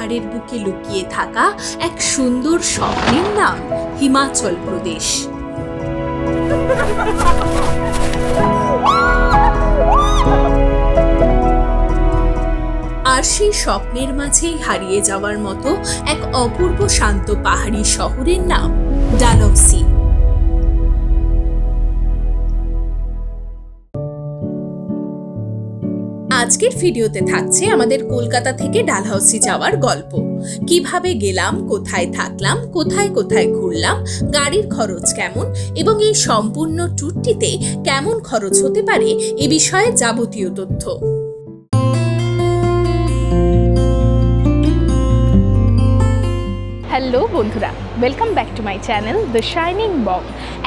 পাহাড়ের বুকে লুকিয়ে থাকা এক সুন্দর স্বপ্নের নাম হিমাচল প্রদেশ। আর সেই স্বপ্নের মাঝেই হারিয়ে যাওয়ার মতো এক অপূর্ব শান্ত পাহাড়ি শহরের নাম ডালহৌসি। আজকের ভিডিওতে থাকছে আমাদের কলকাতা থেকে ডালহৌসি যাওয়ার গল্প। কিভাবে গেলাম, কোথায় থাকলাম, কোথায় কোথায় ঘুরলাম, গাড়ির খরচ কেমন এবং এই সম্পূর্ণ ট্যুরটিতে কেমন খরচ হতে পারে এ বিষয়ে যাবতীয় তথ্য। হ্যালো বন্ধুরা, welcome back to my channel the shining Bong.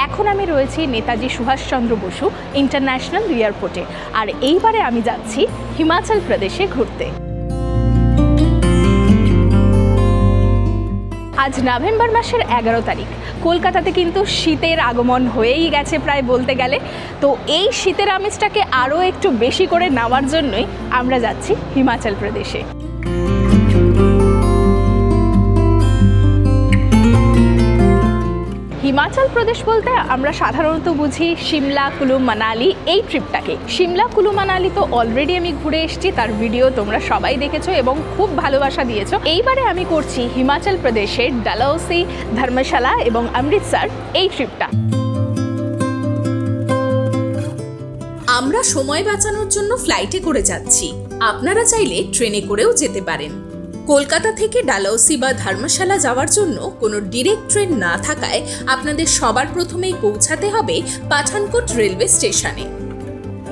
এখন আমি রয়েছি নেতাজি সুভাষচন্দ্র বসু ইন্টারন্যাশনাল এয়ারপোর্টে, আর এইবারে আমি যাচ্ছি হিমাচল প্রদেশে ঘুরতে। আজ নভেম্বর মাসের 11 তারিখ। কলকাতাতে কিন্তু শীতের আগমন হয়েই গেছে প্রায় বলতে গেলে। তো এই শীতের আমেজটাকে আরও একটু বেশি করে নেওয়ার জন্যই আমরা যাচ্ছি হিমাচল প্রদেশে। হিমাচল প্রদেশ বলতে আমরা সাধারণত বুঝি সিমলা, কুলু, মানালি এই ট্রিপটাকে। সিমলা, কুলু, মানালি তো অলরেডি আমি ঘুরে এসেছি, তার ভিডিও তোমরা সবাই দেখেছো এবং খুব ভালোবাসা দিয়েছো। এইবারে আমি করছি হিমাচল প্রদেশের ডালহৌসি, ধর্মশালা এবং অমৃতসর এই ট্রিপটা। আমরা সময় বাঁচানোর জন্য ফ্লাইটে করে যাচ্ছি, আপনারা চাইলে ট্রেনে করেও যেতে পারেন। কলকাতা থেকে ডালহৌসি বা ধর্মশালা যাওয়ার জন্য কোনো ডিরেক্ট ট্রেন না থাকায় আপনাদের সবার প্রথমেই পৌঁছাতে হবে পাঠানকোট রেলওয়ে স্টেশনে।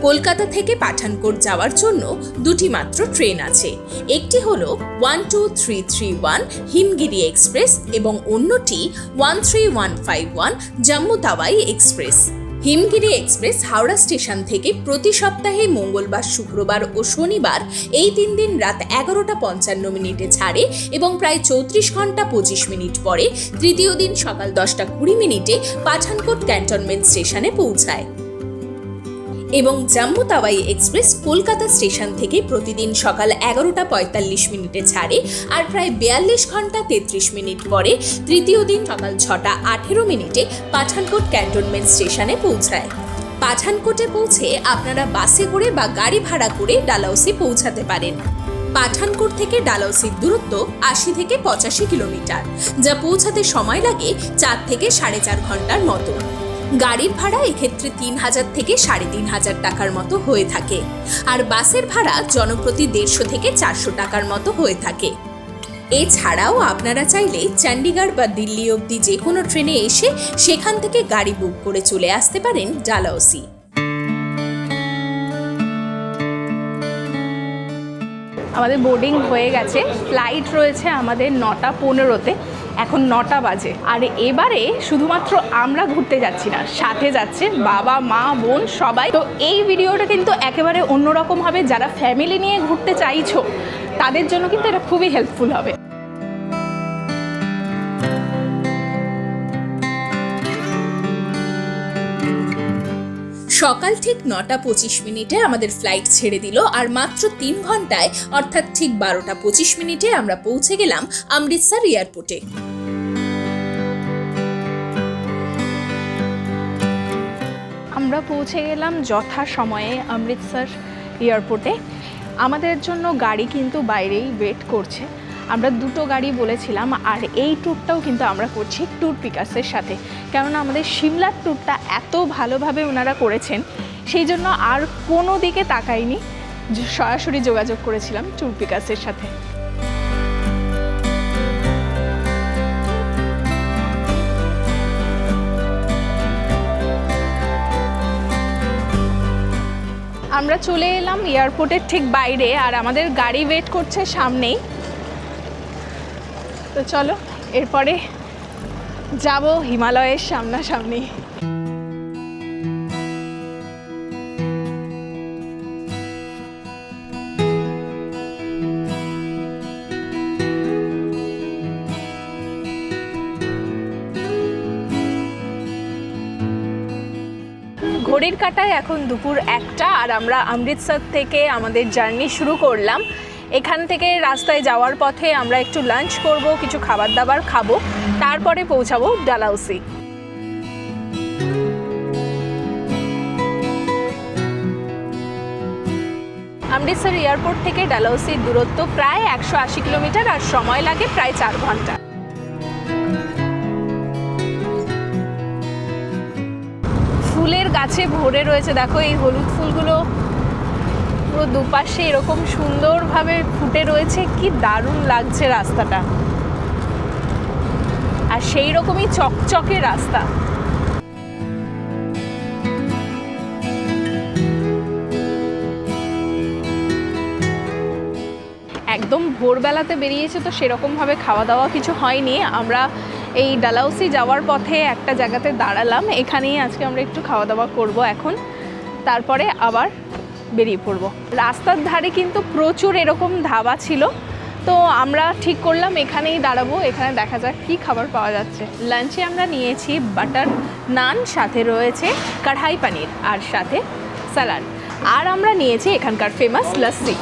কলকাতা থেকে পাঠানকোট যাওয়ার জন্য দুটি মাত্র ট্রেন আছে। একটি হলো 12331 হিমগিরি এক্সপ্রেস এবং অন্যটি 13151 Jammu Tawi express. Himgiri express Howrah station থেকে প্রতি সপ্তাহে মঙ্গলবার, শুক্রবার ও শনিবার এই 3 দিন রাত 11টা 55 মিনিটে ছাড়ে এবং প্রায় 34 ঘন্টা 25 মিনিট পরে তৃতীয় দিন সকাল 10টা 20 মিনিটে পাঠানকোট ক্যান্টনমেন্ট স্টেশনে পৌঁছায়। এবং জম্মু তাওয়াই এক্সপ্রেস কলকাতা স্টেশন থেকে প্রতিদিন সকাল 11টা 45 মিনিটে ছাড়ে আর প্রায় 42 ঘন্টা 33 মিনিট পরে তৃতীয় দিন সকাল 6টা 18 মিনিটে পাঠানকোট ক্যান্টনমেন্ট স্টেশনে পৌঁছায়। পাঠানকোটে পৌঁছে আপনারা বাসে করে বা গাড়ি ভাড়া করে ডালহৌসি পৌঁছাতে পারেন। পাঠানকোট থেকে ডালহৌসির দূরত্ব 80 থেকে 85 কিলোমিটার, যা পৌঁছাতে সময় লাগে 4 থেকে 4.5 ঘন্টার মতো। গাড়ির ভাড়া এক্ষেত্রে 3000 থেকে 3500 টাকার মতো হয়ে থাকে, আর বাসের ভাড়া জনপ্রতি 150 থেকে 400 টাকার মতো হয়ে থাকে। এছাড়াও আপনারা চাইলে চণ্ডীগড় বা দিল্লি অবধি যে কোনো ট্রেনে এসে সেখান থেকে গাড়ি বুক করে চলে আসতে পারেন ডালহৌসি। আমাদের বোর্ডিং হয়ে গেছে, ফ্লাইট রয়েছে আমাদের 9টা 15-তে, এখন 9টা বাজে। আর এবারে শুধুমাত্র আমরা ঘুরতে যাচ্ছি না, সাথে যাচ্ছে বাবা, মা, বোন সবাই। তো এই ভিডিওটা কিন্তু একেবারে অন্যরকম হবে। যারা ফ্যামিলি নিয়ে ঘুরতে চাইছো তাদের জন্য কিন্তু এটা খুবই হেল্পফুল হবে। সকাল ঠিক 9টা 25 মিনিটে আমাদের ফ্লাইট ছেড়ে দিল, আর মাত্র 3 ঘন্টায় অর্থাৎ ঠিক 12টা 25 মিনিটে আমরা পৌঁছে গেলাম অমৃতসর এয়ারপোর্টে। আমরা পৌঁছে গেলাম যথাসময়ে অমৃতসর এয়ারপোর্টে। আমাদের জন্য গাড়ি কিন্তু বাইরেই ওয়েট করছে। আমরা 2টো গাড়ি বলেছিলাম, আর এই ট্যুরটাও কিন্তু আমরা করছি ট্যুর পিকার্সের সাথে, কেননা আমাদের সিমলার ট্যুরটা এত ভালোভাবে ওনারা করেছেন, সেই জন্য আর কোনো দিকে তাকাইনি, সরাসরি যোগাযোগ করেছিলাম ট্যুর পিকার্সের সাথে। আমরা চলে এলাম এয়ারপোর্টের ঠিক বাইরে, আর আমাদের গাড়ি ওয়েট করছে সামনেই। তো চলো এরপরে যাব হিমালয়ের সামনাসামনি। ঘড়ির কাঁটায় এখন দুপুর 1টা, আর আমরা অমৃতসর থেকে আমাদের জার্নি শুরু করলাম। এখান থেকে রাস্তায় যাওয়ার পথে আমরা একটু লাঞ্চ করব, কিছু খাবার দাবার খাবো, তারপরে পৌঁছাবো ডালহৌসি। অমৃতসর এয়ারপোর্ট থেকে ডালহৌসির দূরত্ব প্রায় 180 কিলোমিটার আর সময় লাগে প্রায় 4 ঘন্টা। ফুলের গাছে ভরে রয়েছে, দেখো এই হলুদ ফুলগুলো পুরো দুপাশে এরকম সুন্দরভাবে ফুটে রয়েছে, কি দারুণ লাগছে রাস্তাটা, আর সেই রকমই চকচকে রাস্তা। একদম ভোরবেলাতে বেরিয়েছে তো সেরকমভাবে খাওয়া দাওয়া কিছু হয়নি। আমরা এই ডালহৌসি যাওয়ার পথে একটা জায়গাতে দাঁড়ালাম, এখানেই আজকে আমরা একটু খাওয়া দাওয়া করব এখন, তারপরে আবার বেরিয়ে পড়ব। রাস্তার ধারে কিন্তু প্রচুর এরকম ধাবা ছিল, তো আমরা ঠিক করলাম এখানেই দাঁড়াবো, এখানে দেখা যাক কী খাবার পাওয়া যাচ্ছে। লাঞ্চে আমরা নিয়েছি বাটার নান, সাথে রয়েছে কড়াই পনির আর সাথে স্যালাড, আর আমরা নিয়েছি এখানকার ফেমাস লস্যি।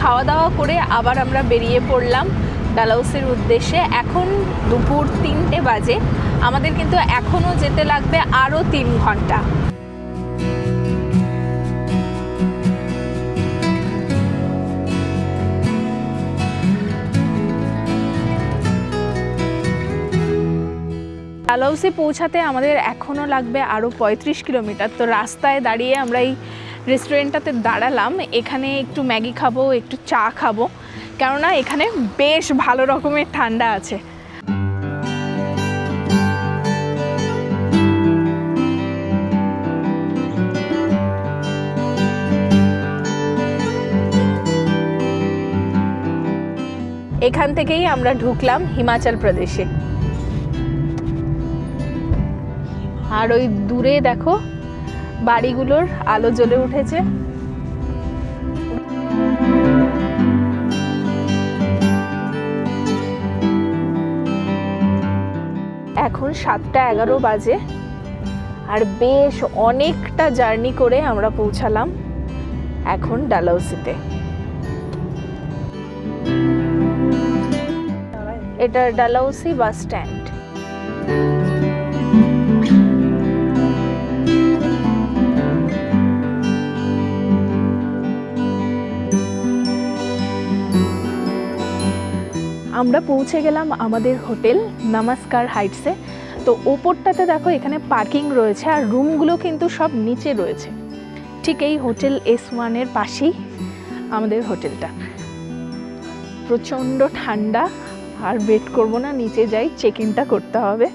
খাওয়া দাওয়া করে আবার আমরা বেরিয়ে পড়লাম ডালহৌসির উদ্দেশ্যে। এখন দুপুর 3টে বাজে, আমাদের কিন্তু এখনও যেতে লাগবে আরও 3 ঘন্টা। ডালহৌসি পৌঁছাতে আমাদের এখনও লাগবে আরও 35 কিলোমিটার। তো রাস্তায় দাঁড়িয়ে আমরা এই রেস্টুরেন্টটাতে দাঁড়ালাম, এখানে একটু ম্যাগি খাবো, একটু চা খাবো, কেননা এখানে বেশ ভালো রকমের ঠান্ডা আছে। এখান থেকেই আমরা ঢুকলাম হিমাচল প্রদেশে। আর ওই দূরে দেখো বাড়িগুলোর আলো জ্বলে উঠেছে। এখন 7:11 বাজে, আর বেশ অনেকটা জার্নি করে আমরা পৌঁছালাম এখন ডালহৌসিতে। এটা ডালহৌসি বাস স্ট্যান্ড। আমরা পৌঁছে গেলাম আমাদের হোটেল নমস্কার হাইটসে। তো ওপরটাতে দেখো এখানে পার্কিং রয়েছে, আর রুমগুলো কিন্তু সব নিচে রয়েছে। ঠিক এই হোটেল S1-এর পাশেই আমাদের হোটেলটা। প্রচণ্ড ঠান্ডা, আর ওয়েট করবো না, নিচে যাই, চেক ইনটা করতে হবে।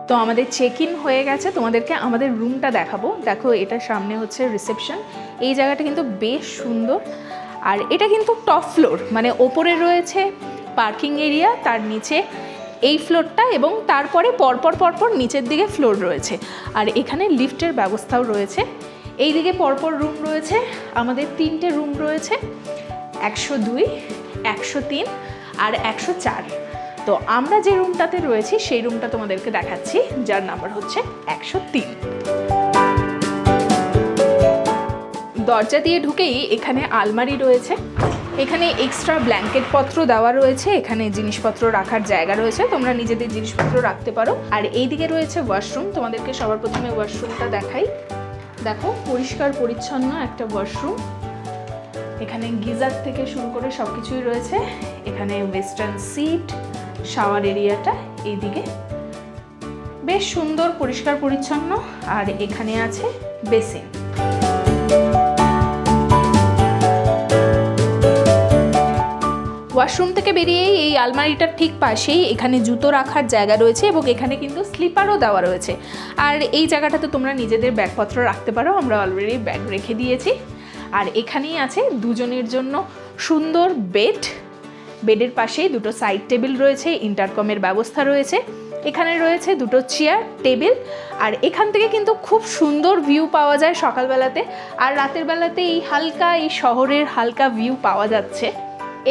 তো আমাদের চেক ইন হয়ে গেছে, তোমাদেরকে আমাদের রুমটা দেখাবো। দেখো এটা সামনে হচ্ছে রিসেপশন, এই জায়গাটা কিন্তু বেশ সুন্দর, আর এটা কিন্তু টপ ফ্লোর, মানে ওপরে রয়েছে পার্কিং এরিয়া, তার নিচে এই ফ্লোরটা, এবং তারপরে পরপর নিচের দিকে ফ্লোর রয়েছে, আর এখানে লিফটের ব্যবস্থাও রয়েছে। এই দিকে পরপর রুম রয়েছে, আমাদের 3টে রুম রয়েছে, 102, 103 আর 104। তো আমরা যে রুমটাতে রয়েছি সেই রুমটা তোমাদেরকে দেখাচ্ছি, যার নাম্বার হচ্ছে 103। দরজা দিয়ে ঢুকেই এখানে আলমারি রয়েছে, এখানে এক্সট্রা ব্ল্যাঙ্কেট পত্র দেওয়া রয়েছে, এখানে জিনিসপত্র রাখার জায়গা রয়েছে, তোমরা নিজেদের জিনিসপত্র রাখতে পারো। আর এইদিকে রয়েছে ওয়াশরুম, তোমাদেরকে সবার প্রথমে ওয়াশরুমটা দেখাই। দেখো পরিষ্কার পরিচ্ছন্ন একটা ওয়াশরুম, এখানে গিজার থেকে শুরু করে সব কিছুই রয়েছে। এখানে ওয়েস্টার্ন সিট, শাওয়ার এরিয়াটা এইদিকে বেশ সুন্দর পরিষ্কার পরিচ্ছন্ন, আর এখানে আছে বেসিন। ওয়াশরুম থেকে বেরিয়েই এই আলমারিটার ঠিক পাশেই এখানে জুতো রাখার জায়গা রয়েছে, এবং এখানে কিন্তু স্লিপারও দেওয়া রয়েছে। আর এই জায়গাটাতে তোমরা নিজেদের ব্যাগপত্র রাখতে পারো, আমরা অলরেডি ব্যাগ রেখে দিয়েছি। আর এখানেই আছে দুজনের জন্য সুন্দর বেড, বেডের পাশেই দুটো সাইড টেবিল রয়েছে, ইন্টারকমের ব্যবস্থা রয়েছে, এখানে রয়েছে দুটো চেয়ার টেবিল, আর এখান থেকে কিন্তু খুব সুন্দর ভিউ পাওয়া যায় সকালবেলাতে, আর রাতের বেলাতে এই হালকা, এই শহরের হালকা ভিউ পাওয়া যাচ্ছে।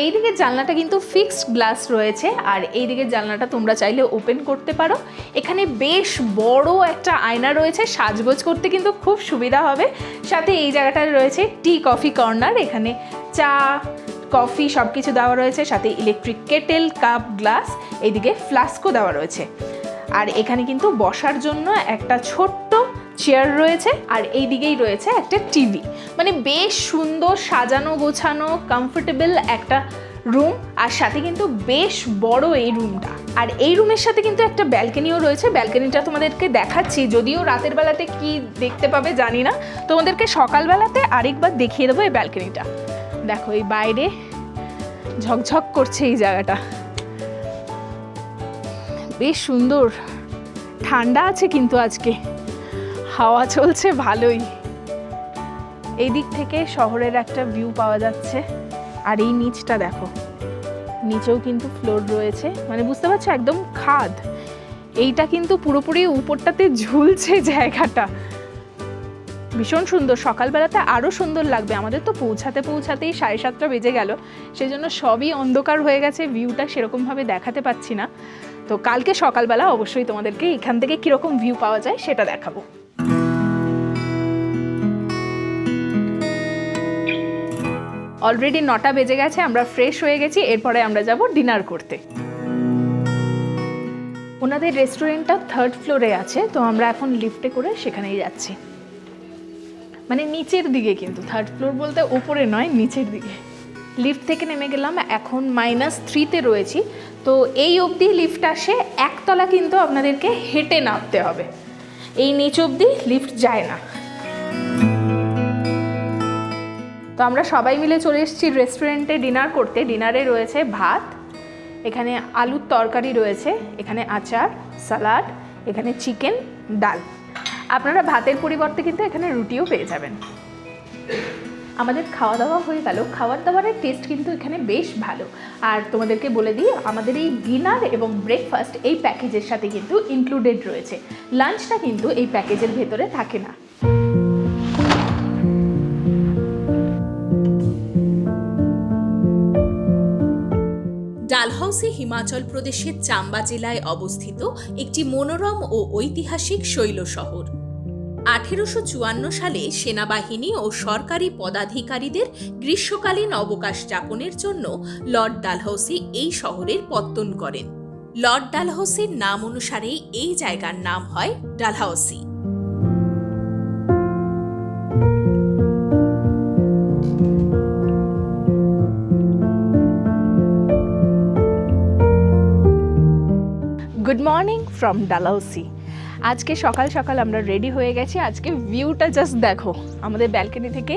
এই দিকের জানলাটা কিন্তু ফিক্সড গ্লাস রয়েছে, আর এই দিকের জানলাটা তোমরা চাইলে ওপেন করতে পারো। এখানে বেশ বড় একটা আয়না রয়েছে, সাজগোজ করতে কিন্তু খুব সুবিধা হবে। সাথে এই জায়গাটায় রয়েছে টি কফি কর্নার, এখানে চা কফি সব কিছু দেওয়া রয়েছে, সাথে ইলেকট্রিক কেটেল, কাপ, গ্লাস, এইদিকে ফ্লাস্কও দেওয়া রয়েছে। আর এখানে কিন্তু বসার জন্য একটা ছোট্ট চেয়ার রয়েছে, আর এই দিকেই রয়েছে একটা টিভি। মানে বেশ সুন্দর সাজানো গোছানো কমফোর্টেবল একটা রুম, আর সাথে কিন্তু বেশ বড় এই রুমটা। আর এই রুমের সাথে কিন্তু একটা ব্যালকনিও রয়েছে, ব্যালকনিটা তোমাদেরকে দেখাচ্ছি, যদিও রাতের বেলাতে কি দেখতে পাবে জানি না, তোমাদেরকে সকালবেলাতে আরেকবার দেখিয়ে দেবো এই ব্যালকনিটা। দেখো এই বাইরে ঝকঝক করছে এই জায়গাটা, বেশ সুন্দর, ঠান্ডা আছে কিন্তু আজকে, হাওয়া চলছে ভালোই। এই দিক থেকে শহরের একটা ভিউ পাওয়া যাচ্ছে। আর এই নিচটা দেখো, নিচেও কিন্তু ফ্লোর রয়েছে, মানে বুঝতে পারছো একদম খাদ। এইটা কিন্তু পুরোপুরি উপরটাতে ঝুলছে জায়গাটা, ভীষণ সুন্দর। সকালবেলাতে আরও সুন্দর লাগবে। আমাদের তো পৌঁছাতেই 7:30 বেজে গেল, সেই জন্য সবই অন্ধকার হয়ে গেছে, ভিউটা সেরকমভাবে দেখাতে পাচ্ছি না। তো কালকে সকালবেলা অবশ্যই তোমাদেরকে এখান থেকে কীরকম ভিউ পাওয়া যায় সেটা দেখাবো। অলরেডি 9টা বেজে গেছে, আমরা ফ্রেশ হয়ে গেছি, এরপরে আমরা যাব ডিনার করতে। ওনাদের রেস্টুরেন্টটা 3rd ফ্লোরে আছে, তো আমরা এখন লিফটে করে সেখানেই যাচ্ছি। মানে নিচের দিকে, কিন্তু 3rd ফ্লোর বলতে উপরে নয়, নিচের দিকে। লিফট থেকে নেমে গেলাম, এখন -3তে রয়েছি। তো এই অবধি লিফট আসে, একতলা কিন্তু আপনাদেরকে হেঁটে নামতে হবে, এই নিচ অবধি লিফট যায় না। তো আমরা সবাই মিলে চলে এসেছি রেস্টুরেন্টে ডিনার করতে। ডিনারে রয়েছে ভাত, এখানে আলুর তরকারি রয়েছে, এখানে আচার, সালাড, এখানে চিকেন, ডাল। আপনারা ভাতের পরিবর্তে কিন্তু এখানে রুটিও পেয়ে যাবেন। আমাদের খাওয়া দাওয়া হয়ে গেল, খাবার দাবারের টেস্ট কিন্তু এখানে বেশ ভালো। আর তোমাদেরকে বলে দিই, আমাদের এই ডিনার এবং ব্রেকফাস্ট এই প্যাকেজের সাথে কিন্তু ইনক্লুডেড রয়েছে, লাঞ্চটা কিন্তু এই প্যাকেজের ভেতরে থাকে না। ডালহাউসি হিমাচল প্রদেশের চাম্বা জেলায় অবস্থিত একটি মনোরম ও ঐতিহাসিক শৈল শহর। 1854 সালে সেনাবাহিনী ও সরকারি পদাধিকারীদের গ্রীষ্মকালীন অবকাশ যাপনের জন্য লর্ড ডালহাউসি এই শহরের পত্তন করেন। লর্ড ডালহাউসির নাম অনুসারেই এই জায়গার নাম হয় Dalhousie. Good morning from Dalhousie. আজকে সকাল সকাল আমরা রেডি হয়ে গেছি। আজকে ভিউটা জাস্ট দেখো, আমাদের ব্যালকনি থেকে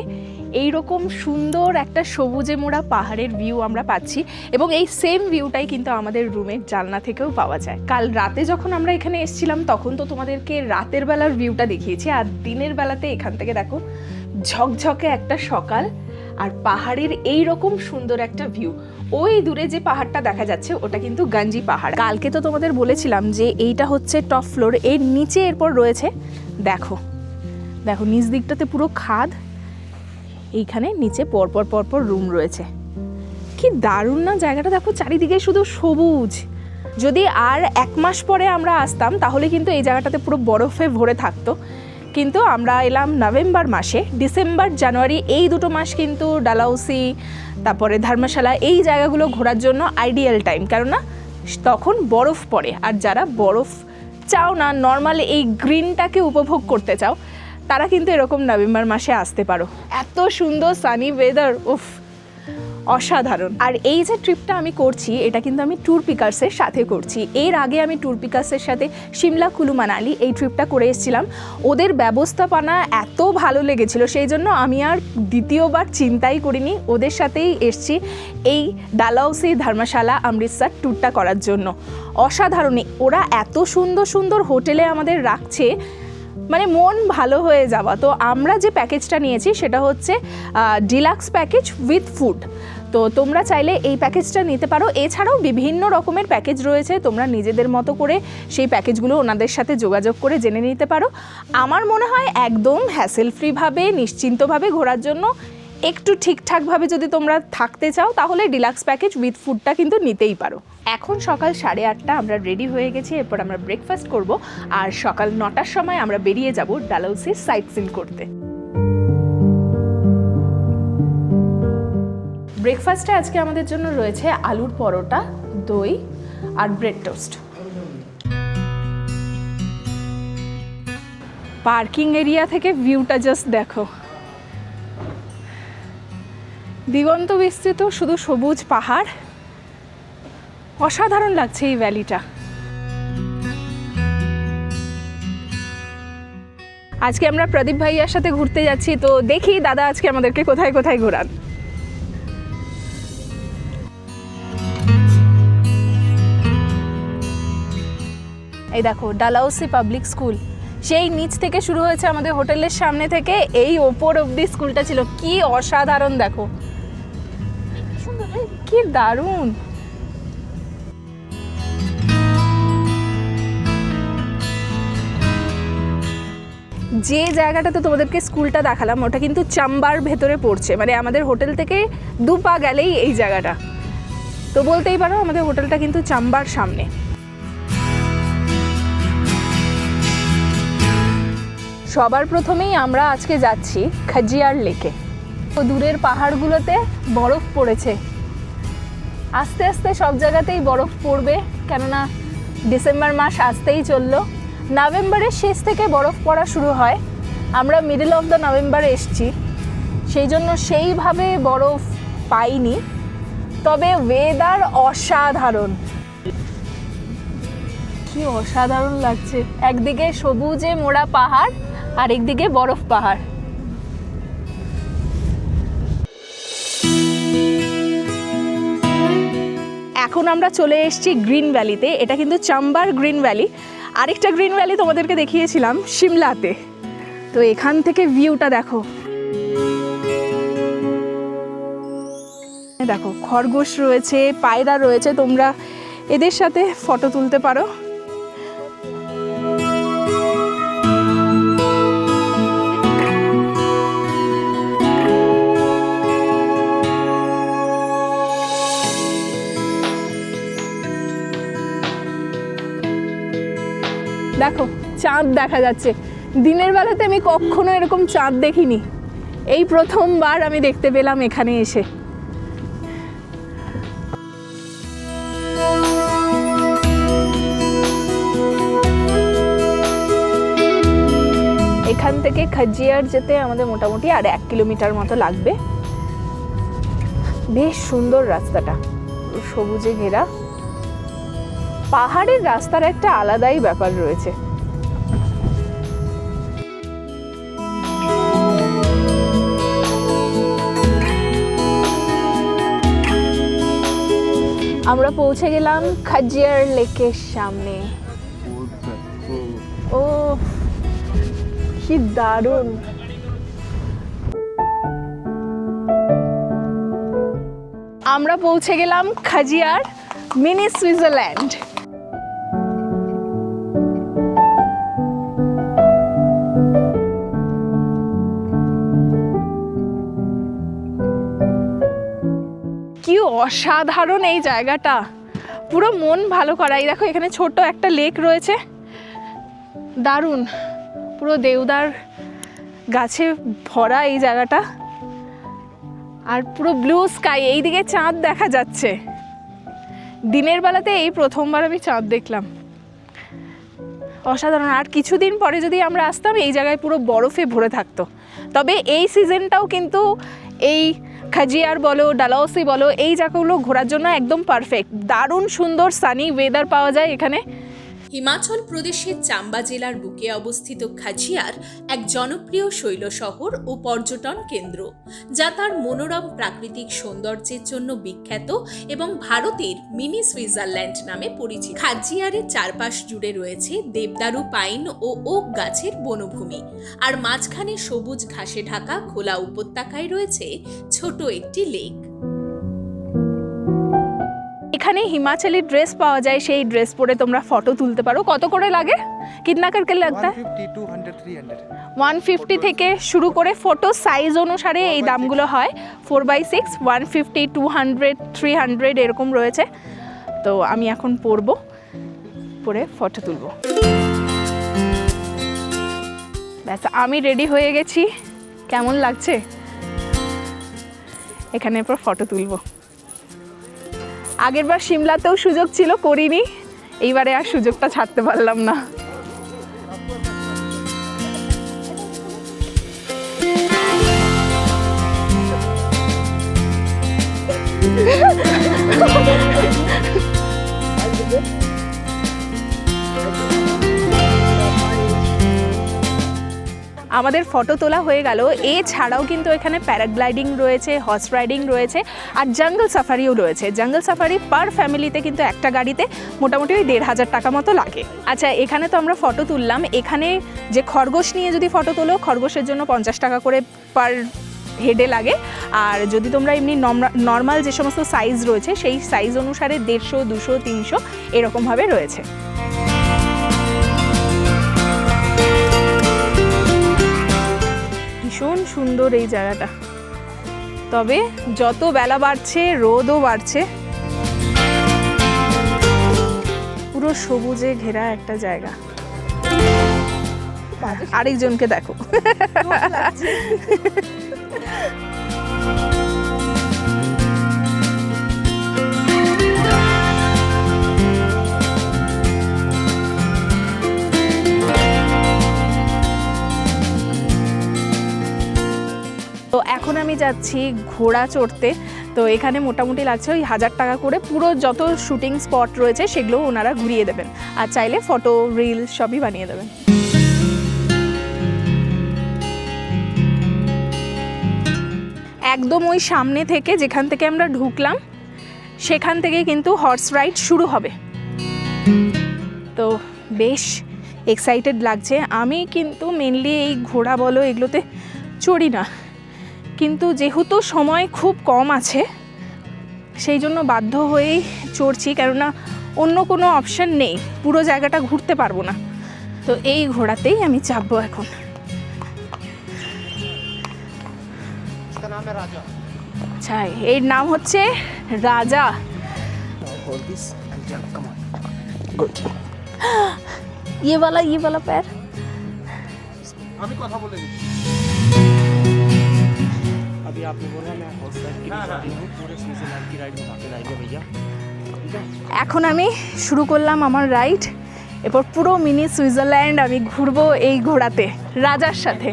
এই রকম সুন্দর একটা সবুজে মোড়া পাহাড়ের ভিউ আমরা পাচ্ছি, এবং এই সেম ভিউটাই কিন্তু আমাদের রুমের জানলা থেকেও পাওয়া যায়। কাল রাতে যখন আমরা এখানে এসেছিলাম তখন তো তোমাদেরকে রাতের বেলার ভিউটা দেখিয়েছি, আর দিনের বেলাতে এখান থেকে দেখো ঝকঝকে একটা সকাল আর পাহাড়ের এই রকম সুন্দর একটা ভিউ। ওই দূরে যে পাহাড়টা দেখা যাচ্ছে ওটা কিন্তু গাঞ্জি পাহাড়। কালকে তো তোমাদের বলেছিলাম যে এইটা হচ্ছে টপ ফ্লোর, এর নিচে এরপর রয়েছে দেখো দেখো নিচ দিকটাতে পুরো খাদ, এইখানে নিচে পরপর রুম রয়েছে। কি দারুণ না জায়গাটা, দেখো চারিদিকে শুধু সবুজ। যদি আর 1 মাস পরে আমরা আসতাম তাহলে কিন্তু এই জায়গাটাতে পুরো বরফে ভরে থাকতো, কিন্তু আমরা এলাম নভেম্বর মাসে। ডিসেম্বর, জানুয়ারি এই 2 মাস কিন্তু ডালহাউসি, তারপরে ধর্মশালা এই জায়গাগুলো ঘোরার জন্য আইডিয়াল টাইম, কেননা তখন বরফ পড়ে। আর যারা বরফ চাও না, নর্মাল এই গ্রিনটাকে উপভোগ করতে চাও, তারা কিন্তু এরকম নভেম্বর মাসে আসতে পারো। এত সুন্দর সানি ওয়েদার, উফ অসাধারণ। আর এই যে ট্রিপটা আমি করছি এটা কিন্তু আমি ট্যুর পিকার্সের সাথে করছি। এর আগে আমি ট্যুর পিকার্সের সাথে সিমলা, কুলু, মানালি এই ট্রিপটা করে এসেছিলাম। ওদের ব্যবস্থাপনা এত ভালো লেগেছিল, সেই জন্য আমি আর দ্বিতীয়বার চিন্তাই করিনি, ওদের সাথেই এসছি এই ডালহাউসি, ধর্মশালা, অমৃতসর ট্যুরটা করার জন্য। অসাধারণ, ওরা এত সুন্দর সুন্দর হোটেলে আমাদের রাখছে, মানে মন ভালো হয়ে যাওয়া। তো আমরা যে প্যাকেজটা নিয়েছি সেটা হচ্ছে ডিলাক্স প্যাকেজ উইথ ফুড। তো তোমরা চাইলে এই প্যাকেজটা নিতে পারো। এছাড়াও বিভিন্ন রকমের প্যাকেজ রয়েছে, তোমরা নিজেদের মতো করে সেই প্যাকেজগুলো ওনাদের সাথে যোগাযোগ করে জেনে নিতে পারো। আমার মনে হয় একদম হ্যাসেল ফ্রিভাবে, নিশ্চিন্তভাবে ঘোরার জন্য একটু ঠিকঠাকভাবে যদি তোমরা থাকতে চাও তাহলে ডিলাক্স প্যাকেজ উইথ ফুডটা কিন্তু নিতেই পারো। এখন সকাল 8:30 আমরা রেডি হয়ে গেছি, এরপর আমরা ব্রেকফাস্ট করব আর সকাল 9টার সময় আমরা বেরিয়ে যাব ডালহৌসি সাইট সিন করতে। ব্রেকফাস্টে আজকে আমাদের জন্য রয়েছে আলুর পরোটা, দই আর ব্রেড টোস্ট। পার্কিং এরিয়া থেকে ভিউটা জাস্ট দেখো, দিগন্ত বিস্তৃত শুধু সবুজ পাহাড়, অসাধারণ লাগছে এই ভ্যালিটা। আজকে আমরা প্রদীপ ভাইয়ার সাথে ঘুরতে যাচ্ছি, তো দেখি দাদা আজকে আমাদেরকে কোথায় কোথায় ঘোরান। এই দেখো ডালহৌসি পাবলিক স্কুল, সেই নিচ থেকে শুরু হয়েছে আমাদের হোটেলের সামনে থেকে, এই ওপর অবধি স্কুলটা ছিল। কি অসাধারণ, দেখো কি দারুণ। যে জায়গাটাতে তোমাদেরকে স্কুলটা দেখালাম ওটা কিন্তু চাম্বার ভেতরে পড়ছে, মানে আমাদের হোটেল থেকে 2 পা গেলেই এই জায়গাটা। তো বলতেই পারো আমাদের হোটেলটা কিন্তু চাম্বার সামনে। সবার প্রথমেই আমরা আজকে যাচ্ছি খাজিয়ার লেকে। তো দূরের পাহাড়গুলোতে বরফ পড়েছে, আস্তে আস্তে সব জায়গাতেই বরফ পড়বে, কেননা ডিসেম্বর মাস আসতেই চললো। নভেম্বরের শেষ থেকে বরফ পড়া শুরু হয়, আমরা মিডল অফ দ্য নভেম্বরে এসছি, সেই জন্য সেইভাবে বরফ পাইনি, তবে ওয়েদার অসাধারণ। কি অসাধারণ লাগছে, একদিকে সবুজে মোড়া পাহাড় আর একদিকে বরফ পাহাড়। এখন আমরা চলে এসেছি গ্রিন ভ্যালিতে, এটা কিন্তু চাম্বার গ্রিন ভ্যালি। আরেকটা গ্রিন ভ্যালি তোমাদেরকে দেখিয়েছিলাম সিমলাতে। তো এখান থেকে ভিউটা দেখো, দেখো খরগোশ রয়েছে, পায়রা রয়েছে, তোমরা এদের সাথে ফটো তুলতে পারো। দেখো চাঁদ দেখা যাচ্ছে, দিনের বেলাতে আমি কখনো এরকম চাঁদ দেখিনি, এই প্রথমবার আমি দেখতে পেলাম এখানে এসে। এখান থেকে খাজিয়ার যেতে আমাদের মোটামুটি আর 1 কিলোমিটার মতো লাগবে। বেশ সুন্দর রাস্তাটা, সবুজে ঘেরা। পাহাড়ের রাস্তার একটা আলাদাই ব্যাপার রয়েছে। আমরা পৌঁছে গেলাম খাজিয়ার লেকের সামনে। ও কি দারুণ। আমরা পৌঁছে গেলাম খাজিয়ার মিনি সুইজারল্যান্ড। কি অসাধারণ এই জায়গাটা, পুরো মন ভালো করা। এই দেখো এখানে ছোট একটা লেক রয়েছে, দারুণ, পুরো দেওদার গাছে ভরা এই জায়গাটা, আর পুরো ব্লু স্কাই, এইদিকে চাঁদ দেখা যাচ্ছে। দিনের বেলাতে এই প্রথমবার আমি চাঁদ দেখলাম, অসাধারণ। আর কিছুদিন পরে যদি আমরা আসতাম এই জায়গায় পুরো বরফে ভরে থাকতো। তবে এই সিজনটাও কিন্তু এই খাজিয়ার বলো, ডালহৌসি বলো, এই জায়গাগুলো ঘোরার জন্য একদম পারফেক্ট। দারুণ সুন্দর সানি ওয়েদার পাওয়া যায় এখানে। হিমাচল প্রদেশের চাম্বা জেলার বুকে অবস্থিত খাজিয়ার এক জনপ্রিয় শৈল শহর ও পর্যটন কেন্দ্র, যা তার মনোরম প্রাকৃতিক সৌন্দর্যের জন্য বিখ্যাত এবং ভারতের মিনি সুইজারল্যান্ড নামে পরিচিত। খাজিয়ারের চারপাশ জুড়ে রয়েছে দেবদারু, পাইন ও ওক গাছের বনভূমি, আর মাঝখানে সবুজ ঘাসে ঢাকা খোলা উপত্যকায় রয়েছে ছোট একটি লেক। এখানে হিমাচলি ড্রেস পাওয়া যায়, সেই ড্রেস পরে তোমরা ফটো তুলতে পারো। কত করে লাগে? কিতনা করকে লাগতা है? 150 200 300 150 থেকে শুরু করে ফটো সাইজ অনুসারে এই দামগুলো হয়। 4x6 150 200 300 এরকম রয়েছে। তো আমি এখন পরবো, পরে ফটো তুলবো। ব্যাস আমি রেডি হয়ে গেছি। কেমন লাগছে? এখানে এরপর ফটো তুলবো। আগেরবার সিমলাতেও সুযোগ ছিল, করিনি। এইবারে আর সুযোগটা ছাড়তে পারলাম না। আমাদের ফটো তোলা হয়ে গেল। এছাড়াও কিন্তু এখানে প্যারাগ্লাইডিং রয়েছে, হর্স রাইডিং রয়েছে, আর জঙ্গল সাফারিও রয়েছে। জঙ্গল সাফারি পার ফ্যামিলিতে কিন্তু একটা গাড়িতে মোটামুটি ওই 1,500 টাকা মতো লাগে। আচ্ছা, এখানে তো আমরা ফটো তুললাম। এখানে যে খরগোশ নিয়ে যদি ফটো তোলো, খরগোশের জন্য 50 টাকা করে পার হেডে লাগে। আর যদি তোমরা এমনি নর্মাল যে সমস্ত সাইজ রয়েছে, সেই সাইজ অনুসারে 150 200 300 এরকমভাবে রয়েছে। ভীষণ সুন্দর এই জায়গাটা। তবে যত বেলা বাড়ছে রোদও বাড়ছে। পুরো সবুজে ঘেরা একটা জায়গা। আরেকজনকে দেখো। তো এখন আমি যাচ্ছি ঘোড়া চড়তে। তো এখানে মোটামুটি লাগছে ওই 1000 টাকা করে। পুরো যত শুটিং স্পট রয়েছে সেগুলো ওনারা ঘুরিয়ে দেবেন, আর চাইলে ফটো রিল সবই বানিয়ে দেবেন। একদম ওই সামনে থেকে, যেখান থেকে আমরা ঢুকলাম সেখান থেকে কিন্তু হর্স রাইড শুরু হবে। তো বেশ এক্সাইটেড লাগছে। আমি কিন্তু মেনলি এই ঘোড়া বলো এগুলোতে চড়ি না, কিন্তু যেহেতু সময় খুব কম আছে সেই জন্য বাধ্য হয়েই চড়ছি, কেননা অন্য কোনো অপশান নেই, পুরো জায়গাটা ঘুরতে পারবো না। তো এই ঘোড়াতেই আমি চাপবো এখন। আচ্ছা, এর নাম হচ্ছে রাজা। ये वाला पैर। अभी কথা বলে নি। अभी आपने बोला मैं हॉर्स राइड की शौकीन हूं, पूरे स्विट्जरलैंड की राइड घुमा के लाएंगे भैया। এখন আমি শুরু করলাম আমার রাইড। এরপর পুরো মিনি সুইজারল্যান্ড আমি ঘুরবো এই ঘোড়াতে রাজার সাথে।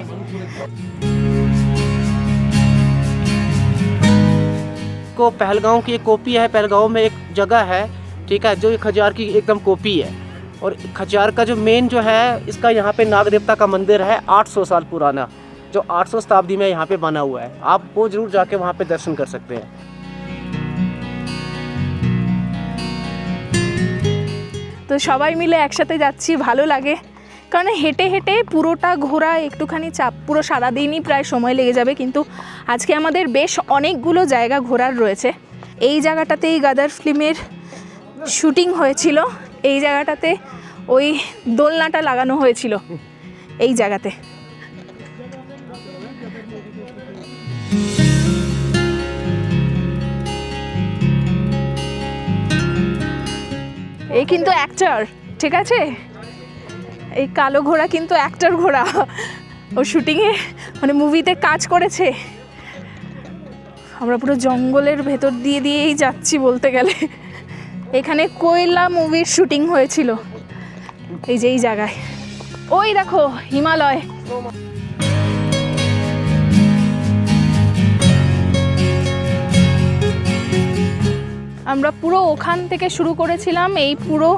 को पहलगांव की एक कॉपी है। पहलगांव में एक जगह है, ठीक है, जो खजियार की एकदम कॉपी है। और खजियार का जो मेन जो है, इसका यहाँ पे नाग देवता का मंदिर है 800 साल पुराना, जो 800 शताब्दी में यहाँ पे बना हुआ है। आप वो जरूर जाके वहाँ पे दर्शन कर सकते हैं। তো সবাই মিলে একসাথে যাচ্ছি, ভালো লাগে। কারণ হেঁটে হেঁটে পুরোটা ঘোরা একটুখানি চাপ, পুরো সারাদিনই প্রায় সময় লেগে যাবে। কিন্তু আজকে আমাদের বেশ অনেকগুলো জায়গা ঘোরার রয়েছে। এই জায়গাটাতেই গাদার ফিল্মের শুটিং হয়েছিল। এই জায়গাটাতে ওই দোলনাটা লাগানো হয়েছিল এই জায়গাতে। এই কিন্তু অ্যাক্টর, ঠিক আছে? এই কালো ঘোড়া কিন্তু অ্যাক্টর ঘোড়া। ও শুটিংয়ে মানে মুভিতে কাজ করেছে। আমরা পুরো জঙ্গলের ভেতর দিয়েই যাচ্ছি বলতে গেলে। এখানে কোয়লা মুভির শুটিং হয়েছিল এই যে এই জায়গায়। ওই দেখো হিমালয়। আমরা পুরো ওখান থেকে শুরু করেছিলাম, এই পুরো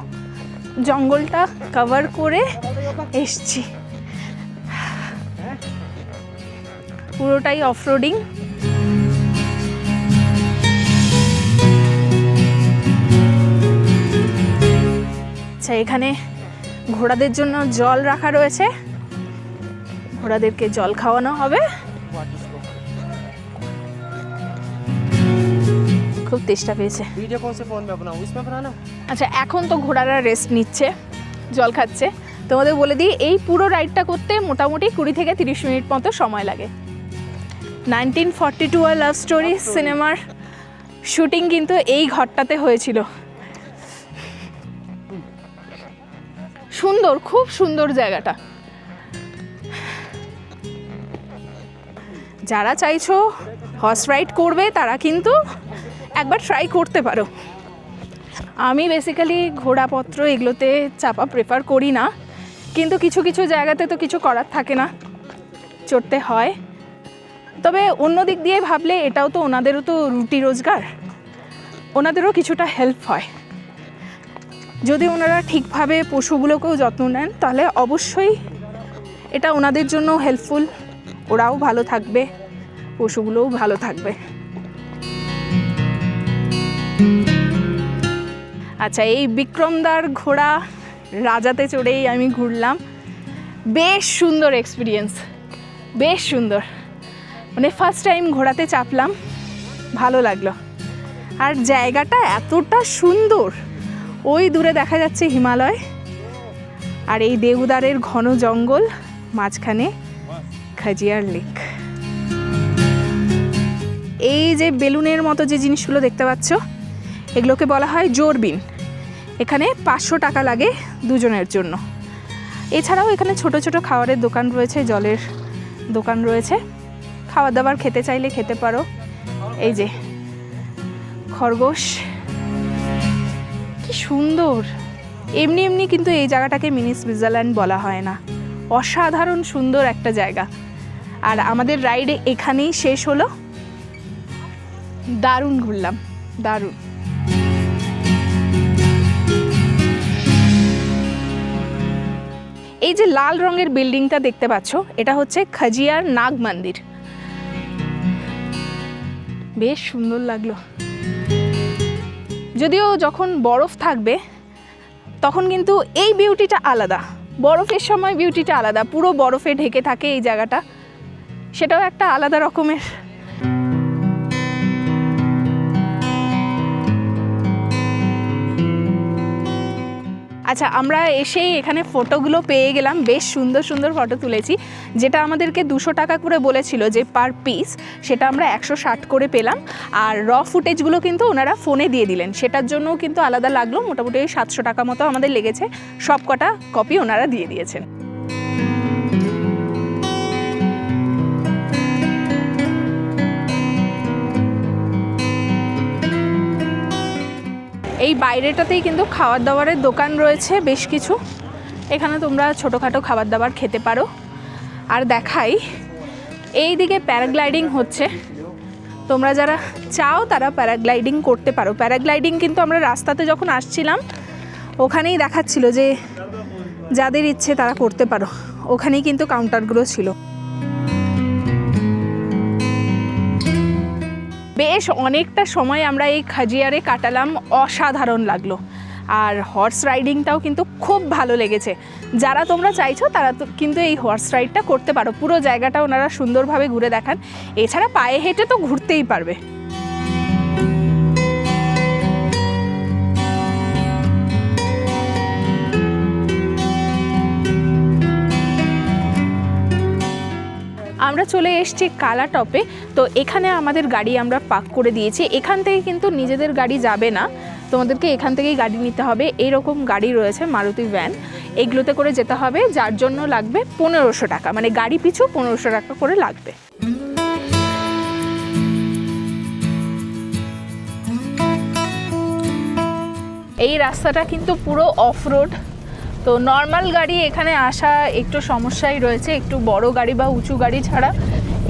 জঙ্গলটা কভার করে এসছি। পুরোটাই অফরোডিং। আচ্ছা, এখানে ঘোড়াদের জন্য জল রাখা রয়েছে, ঘোড়াদেরকে জল খাওয়ানো হবে। খুব তেষ্টা পেয়েছে। वीडियो कौन से फ़ोन में बनाऊँ, इसमें बनाना? আচ্ছা, এখন তো ঘোড়ারা রেস্ট নিচ্ছে, জল খাচ্ছে। তোমাদের বলে দিই, এই পুরো রাইডটা করতে মোটামুটি 20 থেকে 30 মিনিট মতো সময় লাগে। 1942 আর লাভ স্টোরি সিনেমার শুটিং কিন্তু এই ঘরটাতে হয়েছিল। সুন্দর, খুব সুন্দর জায়গাটা। যারা চাইছো হর্স রাইড করবে তারা কিন্তু একবার ট্রাই করতে পারো। আমি বেসিক্যালি ঘোড়াপত্র এগুলোতে চাপা প্রেফার করি না, কিন্তু কিছু কিছু জায়গাতে তো কিছু করার থাকে না, চড়তে হয়। তবে অন্য দিক দিয়ে ভাবলে এটাও তো ওনাদেরও তো রুটি রোজগার, ওনাদেরও কিছুটা হেল্প হয়। যদি ওনারা ঠিকভাবে পশুগুলোকেও যত্ন নেন তাহলে অবশ্যই এটা ওনাদের জন্য হেল্পফুল, ওরাও ভালো থাকবে, পশুগুলোও ভালো থাকবে। আচ্ছা, এই বিক্রমদার ঘোড়া রাজাতে চড়েই আমি ঘুরলাম। বেশ সুন্দর এক্সপিরিয়েন্স, বেশ সুন্দর। মানে ফার্স্ট টাইম ঘোড়াতে চাপলাম, ভালো লাগলো। আর জায়গাটা এতটা সুন্দর, ওই দূরে দেখা যাচ্ছে হিমালয়, আর এই দেউদারের ঘন জঙ্গল, মাঝখানে খাজিয়ার লেক। এই যে বেলুনের মতো যে জিনিসগুলো দেখতে পাচ্ছ, এগুলোকে বলা হয় জোরবিন। এখানে 500 টাকা লাগে দুজনের জন্য। এছাড়াও এখানে ছোট ছোট খাবারের দোকান রয়েছে, জলের দোকান রয়েছে, খাবার দাবার খেতে চাইলে খেতে পারো। এই যে খরগোশ, কি সুন্দর। এমনি এমনি কিন্তু এই জায়গাটাকে মিনি সুইজারল্যান্ড বলা হয় না, অসাধারণ সুন্দর একটা জায়গা। আর আমাদের রাইড এখানেই শেষ হলো। দারুণ ঘুরলাম, দারুণ। এই যে লাল রঙের বিল্ডিংটা দেখতে পাচ্ছ, এটা হচ্ছে খাজিয়ার নাগ মন্দির। বেশ সুন্দর লাগলো। যদিও যখন বরফ থাকবে তখন কিন্তু এই বিউটিটা আলাদা, বরফের সময় বিউটিটা আলাদা, পুরো বরফে ঢেকে থাকে এই জায়গাটা, সেটাও একটা আলাদা রকমের। আচ্ছা, আমরা এসেই এখানে ফটোগুলো পেয়ে গেলাম, বেশ সুন্দর সুন্দর ফটো তুলেছি। যেটা আমাদেরকে 200 টাকা করে বলেছিল যে পার পিস, সেটা আমরা 160 করে পেলাম। আর র ফুটেজগুলো কিন্তু ওনারা ফোনে দিয়ে দিলেন, সেটার জন্যও কিন্তু আলাদা লাগলো। মোটামুটি 700 টাকা মতো আমাদের লেগেছে, সব কটা কপি ওনারা দিয়ে দিয়েছেন। এই বাইরেটাতেই কিন্তু খাবার দাবারের দোকান রয়েছে বেশ কিছু, এখানে তোমরা ছোটোখাটো খাবার দাবার খেতে পারো। আর দেখাই, এই দিকে প্যারাগ্লাইডিং হচ্ছে, তোমরা যারা চাও তারা প্যারাগ্লাইডিং করতে পারো। প্যারাগ্লাইডিং কিন্তু আমরা রাস্তাতে যখন আসছিলাম ওখানেই দেখাচ্ছিল যে যাদের ইচ্ছে তারা করতে পারো, ওখানেই কিন্তু কাউন্টারগুলো ছিল। বেশ অনেকটা সময় আমরা এই খাজিয়ারে কাটালাম, অসাধারণ লাগলো। আর হর্স রাইডিংটাও কিন্তু খুব ভালো লেগেছে। যারা তোমরা চাইছো তারা তো কিন্তু এই হর্স রাইডটা করতে পারো, পুরো জায়গাটা ওনারা সুন্দরভাবে ঘুরে দেখান। এছাড়া পায়ে হেঁটে তো ঘুরতেই পারবে। আমরা চলে এসেছি কালাটপে। তো এখানে আমাদের গাড়ি আমরা পার্ক করে দিয়েছি। এখান থেকে কিন্তু নিজেদের গাড়ি যাবে না, তোমাদেরকে এখান থেকেই গাড়ি নিতে হবে। এইরকম গাড়ি রয়েছে, মারুতি ভ্যান, এইগুলোতে করে যেতে হবে, যার জন্য লাগবে 1500 টাকা, মানে গাড়ি পিছু 1500 টাকা করে লাগবে। এই রাস্তাটা কিন্তু পুরো অফ রোড, তো নর্মাল গাড়ি এখানে আসা একটু সমস্যাই রয়েছে, একটু বড় গাড়ি বা উঁচু গাড়ি ছাড়া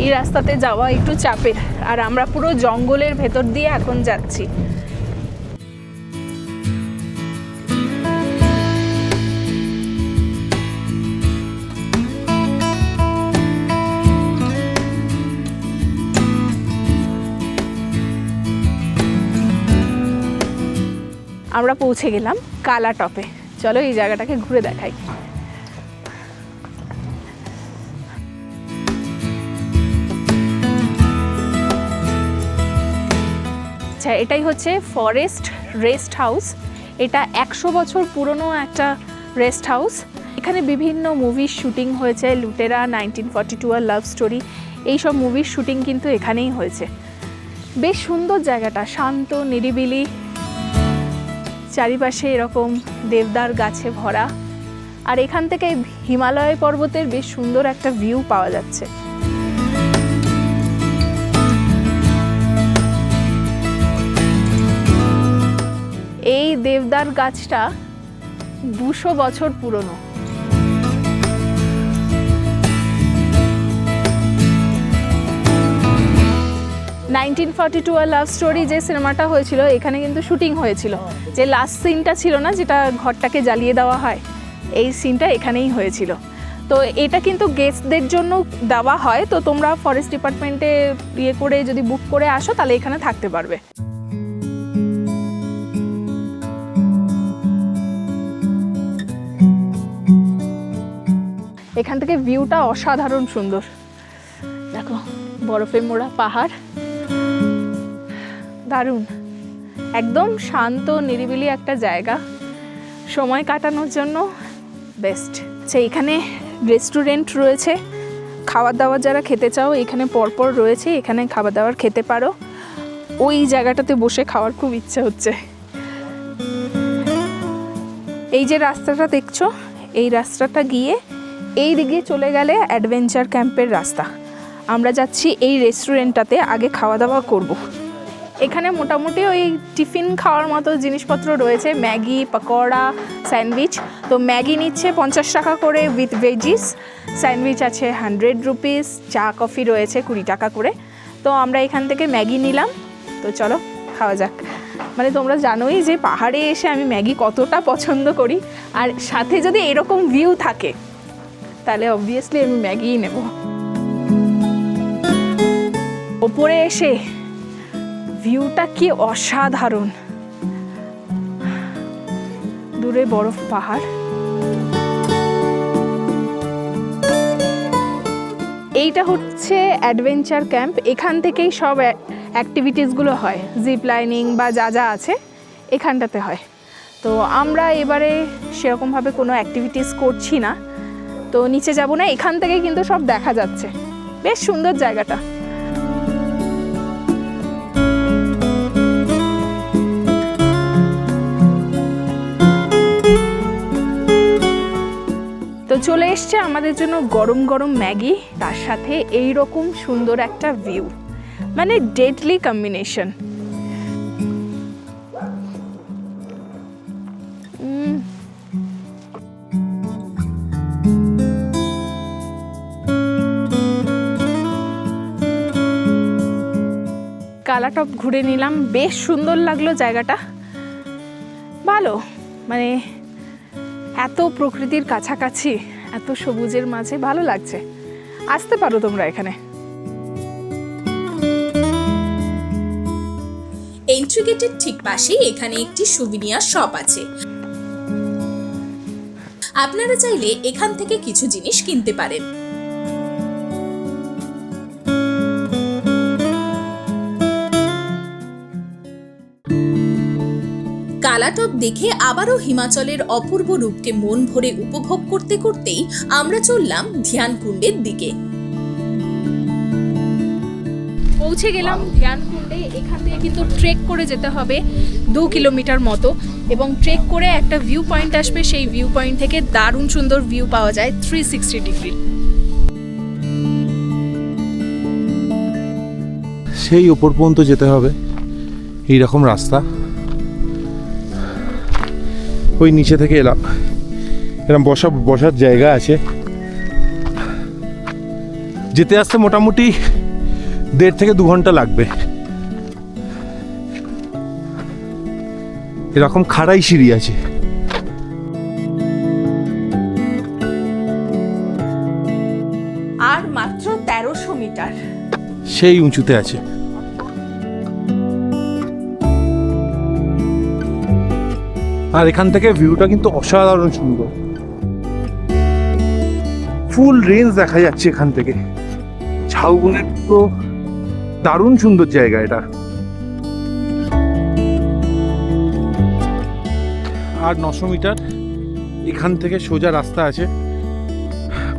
এই রাস্তাতে যাওয়া একটু চাপের। আর আমরা পুরো জঙ্গলের ভেতর দিয়ে এখন যাচ্ছি। আমরা পৌঁছে গেলাম কালাটপে। চলো এই জায়গাটাকে ঘুরে দেখাই। আচ্ছা, এটাই হচ্ছে ফরেস্ট রেস্ট হাউস। এটা 100 বছর পুরনো একটা রেস্ট হাউস। এখানে বিভিন্ন মুভির শুটিং হয়েছে, লুটেরা, 1942 আর লাভ স্টোরি, এইসব মুভির শুটিং কিন্তু এখানেই হয়েছে। বেশ সুন্দর জায়গাটা, শান্ত নিরিবিলি, চারিপাশে এরকম দেবদার গাছে ভরা, আর এখান থেকে হিমালয় পর্বতের বেশ সুন্দর একটা ভিউ পাওয়া যাচ্ছে। এই দেবদার গাছটা 200 বছর পুরনো। আর লাভ স্টোরি যে সিনেমাটা হয়েছিল, এখানে কিন্তু শুটিং হয়েছিল। যে লাস্ট সিনটা ছিল না, যেটা ঘরটাকে জ্বালিয়ে দেওয়া হয়, এই সিনটা এখানেই হয়েছিল। তো এটা কিন্তু গেস্টদের জন্য দেওয়া হয়। তো তোমরা ফরেস্ট ডিপার্টমেন্টে ইয়ে করে যদি বুক করে আসো, তাহলে এখানে থাকতে পারবে। এখান থেকে ভিউটা অসাধারণ সুন্দর। দেখো, বরফে মোড়া পাহাড়, দারুণ, একদম শান্ত নিরিবিলি একটা জায়গা, সময় কাটানোর জন্য বেস্ট। আচ্ছা, এখানে রেস্টুরেন্ট রয়েছে, খাবার দাবার যারা খেতে চাও এখানে পরপর রয়েছে, এখানে খাবার দাবার খেতে পারো। ওই জায়গাটাতে বসে খাওয়ার খুব ইচ্ছে হচ্ছে। এই যে রাস্তাটা দেখছো, এই রাস্তাটা গিয়ে এই দিকে চলে গেলে অ্যাডভেঞ্চার ক্যাম্পের রাস্তা। আমরা যাচ্ছি এই রেস্টুরেন্টটাতে, আগে খাওয়া দাওয়া করব। এখানে মোটামুটি ওই টিফিন খাওয়ার মতো জিনিসপত্র রয়েছে, ম্যাগি, পকোড়া, স্যান্ডউইচ। তো ম্যাগি নিচ্ছে 50 টাকা করে উইথ ভেজিস, স্যান্ডউইচ আছে 100 রুপিস, চা কফি রয়েছে 20 টাকা করে। তো আমরা এখান থেকে ম্যাগি নিলাম। তো চলো খাওয়া যাক। মানে তোমরা জানোই যে পাহাড়ে এসে আমি ম্যাগি কতটা পছন্দ করি, আর সাথে যদি এরকম ভিউ থাকে তাহলে অবভিয়াসলি আমি ম্যাগিই নেব। ওপরে এসে ভিউটা কি অসাধারণ, দূরে বরফ পাহাড়। এইটা হচ্ছে অ্যাডভেঞ্চার ক্যাম্প, এখান থেকেই সব অ্যাক্টিভিটিসগুলো হয়, জিপ লাইনিং বা যা যা আছে এখানটাতে হয়। তো আমরা এবারে সেরকমভাবে কোনো অ্যাক্টিভিটিস করছি না, তো নিচে যাব না, এখান থেকে কিন্তু সব দেখা যাচ্ছে। বেশ সুন্দর জায়গাটা। তো চলে এসছে আমাদের জন্য গরম গরম ম্যাগি, তার সাথে এই রকম সুন্দর একটা ভিউ, মানে ডেডলি কম্বিনেশন। কালাটপ ঘুরে নিলাম, বেশ সুন্দর লাগলো জায়গাটা, ভালো। মানে এত প্রকৃতির কাছাকাছি, এত সবুজের মাঝে ভালো লাগছে। আসতে পারো তোমরা এখানে। এন্ট্রি গেটের ঠিক পাশেই এখানে একটি সুভিনিয়ার শপ আছে। আপনারা চাইলে এখান থেকে কিছু জিনিস কিনতে পারেন। কালাটপ দেখে আবারও হিমাচলের অপূর্ব রূপকে মন ভরে উপভোগ করতে করতেই আমরা চললাম ধ্যানকুণ্ডের দিকে। পৌঁছে গেলাম ধ্যানকুণ্ডে। এখান থেকে কিন্তু ট্রেক করে যেতে হবে 2 কিলোমিটার মতো, এবং ট্রেক করে একটা ভিউ পয়েন্ট আসবে, সেই ভিউ পয়েন্ট থেকে দারুণ সুন্দর ভিউ পাওয়া যায় 360 ডিগ্রি। সেই উপর পর্যন্ত যেতে হবে, এইরকম রাস্তা। ওই নিচে থেকে এলাম, এরকম বসার জায়গা আছে। যেতে আসতে মোটামুটি 1.5 থেকে 2 ঘন্টা লাগবে। এরকম খাড়াই সিঁড়ি আছে। আর মাত্র 1300 মিটার, সেই উঁচুতে আছে। আর এখান থেকে ভিউটা কিন্তু অসাধারণ সুন্দর, ফুল রেঞ্জ দেখা যাচ্ছে এখান থেকে। ঝাউবনের পুরো দারুণ সুন্দর জায়গা এটা। আর 900 মিটার এখান থেকে সোজা রাস্তা আছে,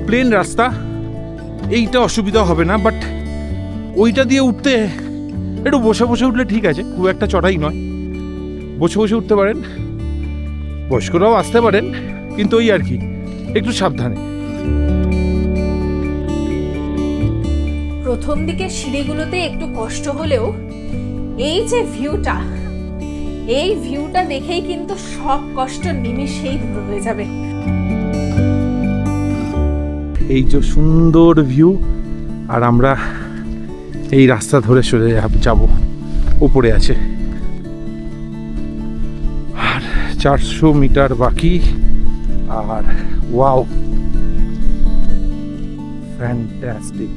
প্লেন রাস্তা। এইটা অসুবিধা হবে না, বাট ওইটা দিয়ে উঠতে একটু বসে বসে উঠলে ঠিক আছে, খুব একটা চড়াই নয়, বসে বসে উঠতে পারেন, বয়স্করাও আসতে পারেন, কিন্তু ওই আর কি একটু সাবধানে। প্রথম দিকে সিঁড়িগুলোতে একটু কষ্ট হলেও এই যে ভিউটা, এই ভিউটা দেখেই কিন্তু সব কষ্ট নিমেষেই দূর হয়ে যাবে। এই যে সুন্দর ভিউ, আর আমরা এই রাস্তা ধরে সোজা যাব, উপরে আছে আর 400 মিটার বাকি। আর ওয়াও, ফ্যান্টাস্টিক।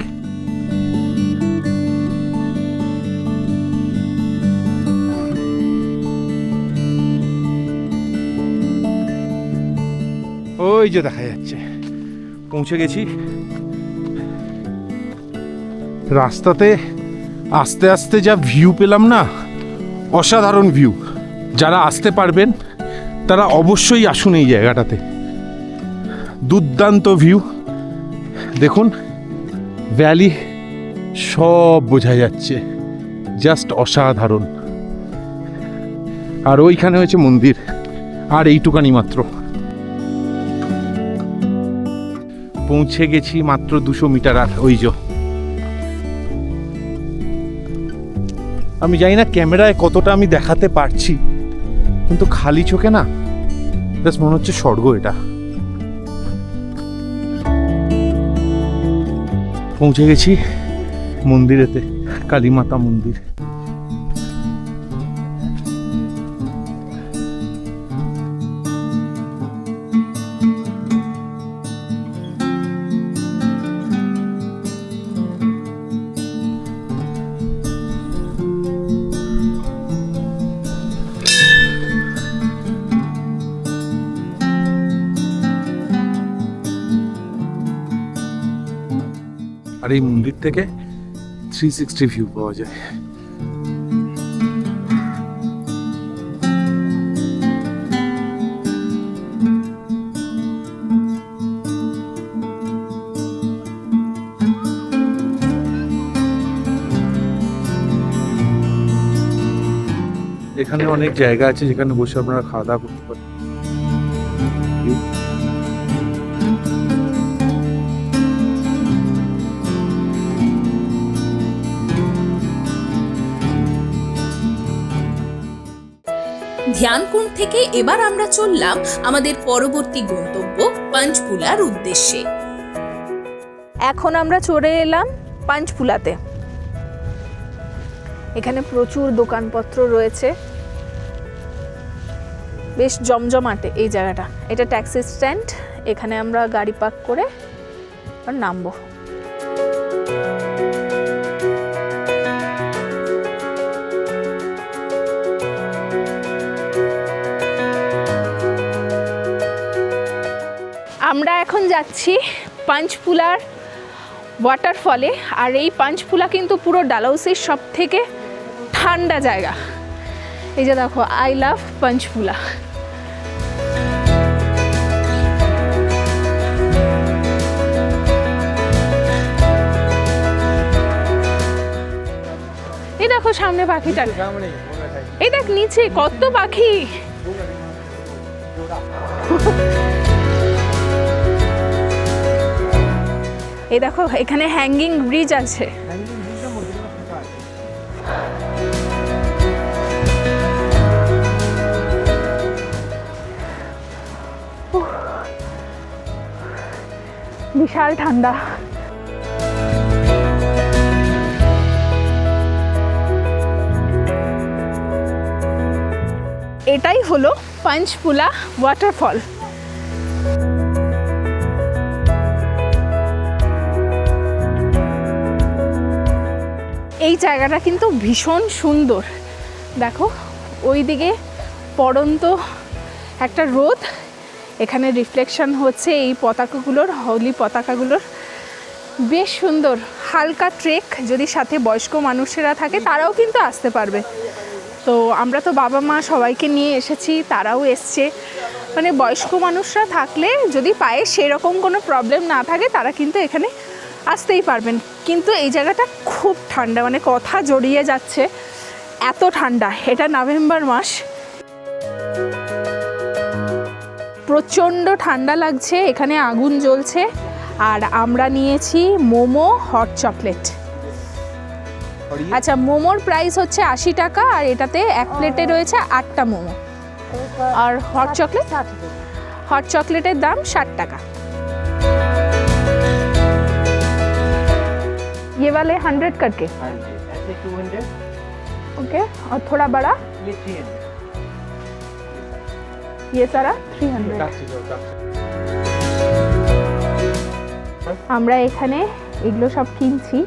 ওই যে দেখা যাচ্ছে, পৌঁছে গেছি। রাস্তাতে আস্তে আস্তে যা ভিউ পেলাম না, অসাধারণ ভিউ। যারা আসতে পারবেন তারা অবশ্যই আসুন এই জায়গাটাতে, দুর্দান্ত ভিউ। দেখুন ভ্যালি সব বোঝা যাচ্ছে, জাস্ট অসাধারণ। আর ওইখানে হয়েছে মন্দির, আর এইটুকানি মাত্র। পৌঁছে গেছি মাত্র 200 মিটার। আর ওই যে, আমি জানি না ক্যামেরায় কতটা আমি দেখাতে পারছি, কিন্তু খালি চোখে না জাস্ট মনে হচ্ছে স্বর্গ এটা। পৌঁছে গেছি মন্দিরেতে, কালীমাতা মন্দির। আর এই মন্দির থেকে 360 ভিউ পাওয়া যায়। এখানে অনেক জায়গা আছে যেখানে বসে আপনারা খাওয়া দাওয়া করতে পারেন। ধ্যানকুণ্ড থেকে এবার আমরা চললাম আমাদের পরবর্তী গন্তব্য পাঞ্চপুলার উদ্দেশ্যে। এখন আমরা চলে এলাম পাঞ্চপুলাতে। এখানে প্রচুর দোকানপত্র রয়েছে, বেশ জমজমাটে এই জায়গাটা। এটা ট্যাক্সি স্ট্যান্ড, এখানে আমরা গাড়ি পার্ক করে আর নামবো। আমরা এখন যাচ্ছি পাঞ্চপুলার ওয়াটারফলে। আর এই পাঞ্চপুলা কিন্তু পুরো ডালহৌসির সব থেকে ঠান্ডা জায়গা। এই যে দেখো, আই লাভ পাঞ্চপুলা। এই দেখো সামনে পাখিটা, এই দেখ নিচে কত পাখি। এই দেখো এখানে হ্যাঙ্গিং ব্রিজ আছে। বিশাল ঠান্ডা। এটাই হলো পাঞ্চপুলা ওয়াটারফল। এই জায়গাটা কিন্তু ভীষণ সুন্দর। দেখো ওইদিকে পড়ন্ত একটা রোদ, এখানে রিফ্লেকশন হচ্ছে এই পতাকাগুলোর, হোলি পতাকাগুলোর। বেশ সুন্দর। হালকা ট্রেক, যদি সাথে বয়স্ক মানুষেরা থাকে তারাও কিন্তু আসতে পারবে। তো আমরা তো বাবা মা সবাইকে নিয়ে এসেছি, তারাও এসছে। মানে বয়স্ক মানুষরা থাকলে যদি পায়ে সেরকম কোনো প্রবলেম না থাকে তারা কিন্তু এখানে আসতেই পারবেন। কিন্তু এই জায়গাটা খুব ঠান্ডা, মানে কথা জড়িয়ে যাচ্ছে, এত ঠান্ডা। এটা নভেম্বর মাস, প্রচণ্ড ঠান্ডা লাগছে, এখানে আগুন জ্বলছে। আর আমরা নিয়েছি মোমো, হট চকলেট। আচ্ছা, মোমোর প্রাইস হচ্ছে 80 টাকা, আর এটাতে এক প্লেটে রয়েছে 8টা মোমো। আর হট চকলেটের দাম 60 টাকা। ये वाले 100 करके, ऐसे 200, ओके। और थोड़ा बड़ा ये 300। ये सारा 300। আমরা এখানে এগুলো সব কিনছি।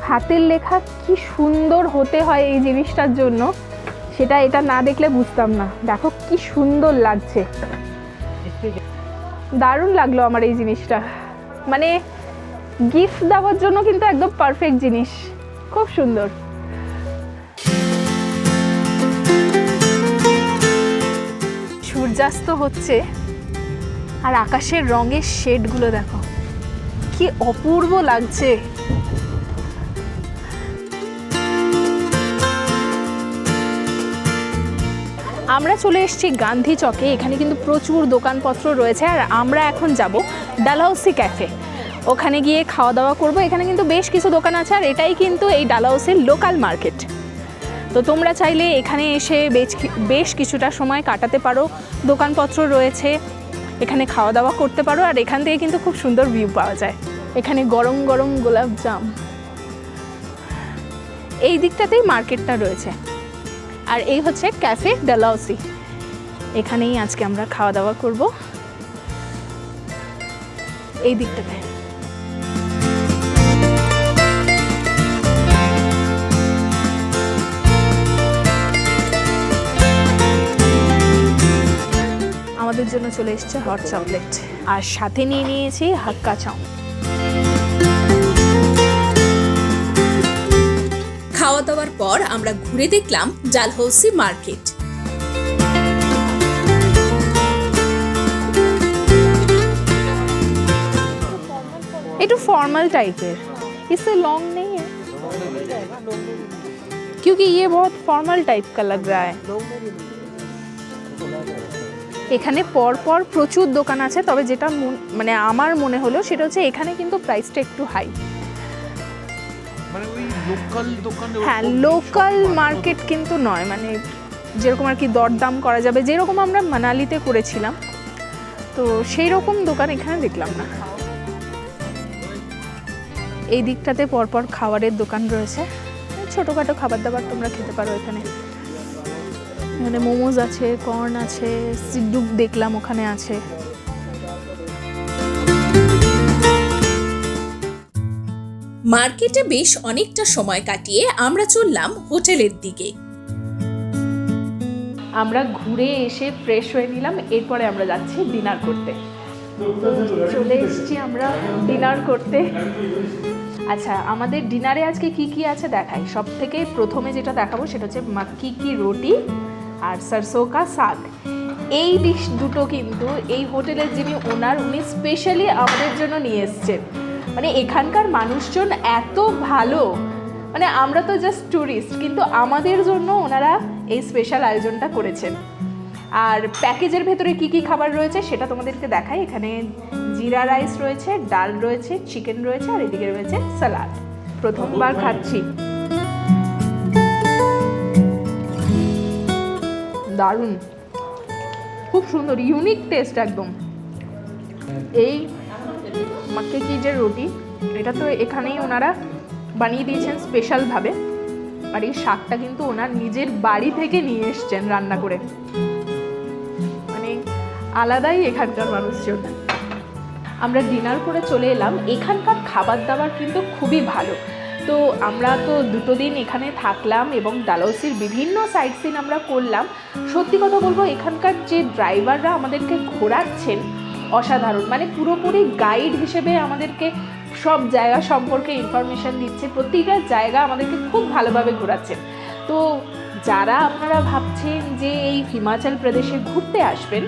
হাতের লেখা কি সুন্দর হতে হয় এই জিনিসটার জন্য, সেটা এটা না দেখলে বুঝতাম না। দেখো কি সুন্দর লাগছে, দারুণ লাগলো আমার এই জিনিসটা। মানে গিফট দেওয়ার জন্য কিন্তু একদম পারফেক্ট জিনিস, খুব সুন্দর। সূর্যাস্ত হচ্ছে আর আকাশের রঙের শেডগুলো দেখো কি অপূর্ব লাগছে। আমরা চলে এসেছি গান্ধী চকে। এখানে কিন্তু প্রচুর দোকানপত্র রয়েছে, আর আমরা এখন যাব ডালহাউসি ক্যাফে। ওখানে গিয়ে খাওয়া দাওয়া করব। এখানে কিন্তু বেশ কিছু দোকান আছে, আর এটাই কিন্তু এই ডালহাউসির লোকাল মার্কেট। তো তোমরা চাইলে এখানে এসে বেশ কিছুটা সময় কাটাতে পারো। দোকানপত্র রয়েছে, এখানে খাওয়া দাওয়া করতে পারো, আর এখান থেকে কিন্তু খুব সুন্দর ভিউ পাওয়া যায়। এখানে গরম গরম গোলাপ জাম, এই দিকটাতেই মার্কেটটা রয়েছে। আর এই হচ্ছে ক্যাফে ডালহাউসি, এখানেই আজকে আমরা খাওয়া দাওয়া করব এই দিকটাতে। আমাদের জন্য চলে এসেছে হট চকলেট, আর সাথে নিয়ে নিয়েছি হাক্কা চাউ। খাওয়া দাওয়ার পর আমরা ঘুরে দেখলাম ডালহৌসি মার্কেট। একটু फॉर्मल टाइपेर, इससे लॉन्ग नहीं है क्योंकि ये बहुत फॉर्मल टाइप का लग रहा है। এখানে পরপর প্রচুর দোকান আছে, তবে যেটা মানে আমার মনে হলো সেটা হচ্ছে এখানে কিন্তু প্রাইসটা একটু হাই। মানে ওই লোকাল দোকান, হ্যাঁ, লোকাল মার্কেট কিন্তু নয়, মানে যেরকম আর কি দরদাম করা যাবে, যেরকম আমরা মানালিতে করেছিলাম, তো সেই রকম দোকান এখানে দেখলাম না। এই দিকটাতে পরপর খাবারের দোকান রয়েছে, ছোটোখাটো খাবার দাবার তোমরা খেতে পারো এখানে। এখানে মোমোজ আছে, কর্ন আছে, সিডুক দেখলাম ওখানে আছে। মার্কেটে বেশ অনেকটা সময় কাটিয়ে আমরা চললাম হোটেলের দিকে। আমরা ঘুরে এসে ফ্রেশ হয়ে নিলাম, এরপরে আমরা যাচ্ছি ডিনার করতে। চলে এসেছি আমরা ডিনার করতে। আচ্ছা, আমাদের ডিনারে আজকে কি কি আছে দেখাই। সব থেকে প্রথমে যেটা দেখাবো সেটা হচ্ছে মাক্কি কি রুটি আর সরসো কা শাক। এই ডিশ দুটো কিন্তু এই হোটেলের যিনি ওনার, উনি স্পেশালি আমাদের জন্য নিয়ে এসছেন। মানে এখানকার মানুষজন এত ভালো, মানে আমরা তো জাস্ট ট্যুরিস্ট, কিন্তু আমাদের জন্য ওনারা এই স্পেশাল আয়োজনটা করেছেন। আর প্যাকেজের ভেতরে কি কি খাবার রয়েছে সেটা তোমাদেরকে দেখাই। এখানে জিরা রাইস রয়েছে, ডাল রয়েছে, চিকেন রয়েছে, আর এদিকে রয়েছে স্যালাড। প্রথমবার খাচ্ছি, দারুণ, খুব সুন্দর, ইউনিক টেস্ট একদম। এই মাক্কি কি যে রুটি, এটা তো এখানেই ওনারা বানিয়ে দিয়েছেন স্পেশালভাবে। আর এই শাকটা কিন্তু ওনার নিজের বাড়ি থেকে নিয়ে এসছেন রান্না করে, মানে আলাদাই এখানকার মানুষজন। আমরা ডিনার করে চলে এলাম। এখানকার খাবার দাবার কিন্তু খুবই ভালো। তো আমরা তো 2 দিন এখানে থাকলাম এবং ডালহৌসির বিভিন্ন সাইট সিন আমরা করলাম। সত্যি কথা বলবো, এখানকার যে ড্রাইভাররা আমাদেরকে ঘোরাচ্ছেন অসাধারণ, মানে পুরোপুরি গাইড হিসেবে আমাদেরকে সব জায়গা সম্পর্কে ইনফরমেশান দিচ্ছে, প্রতিটা জায়গা আমাদেরকে খুব ভালোভাবে ঘোরাচ্ছেন। তো যারা আপনারা ভাবছেন যে এই হিমাচল প্রদেশে ঘুরতে আসবেন,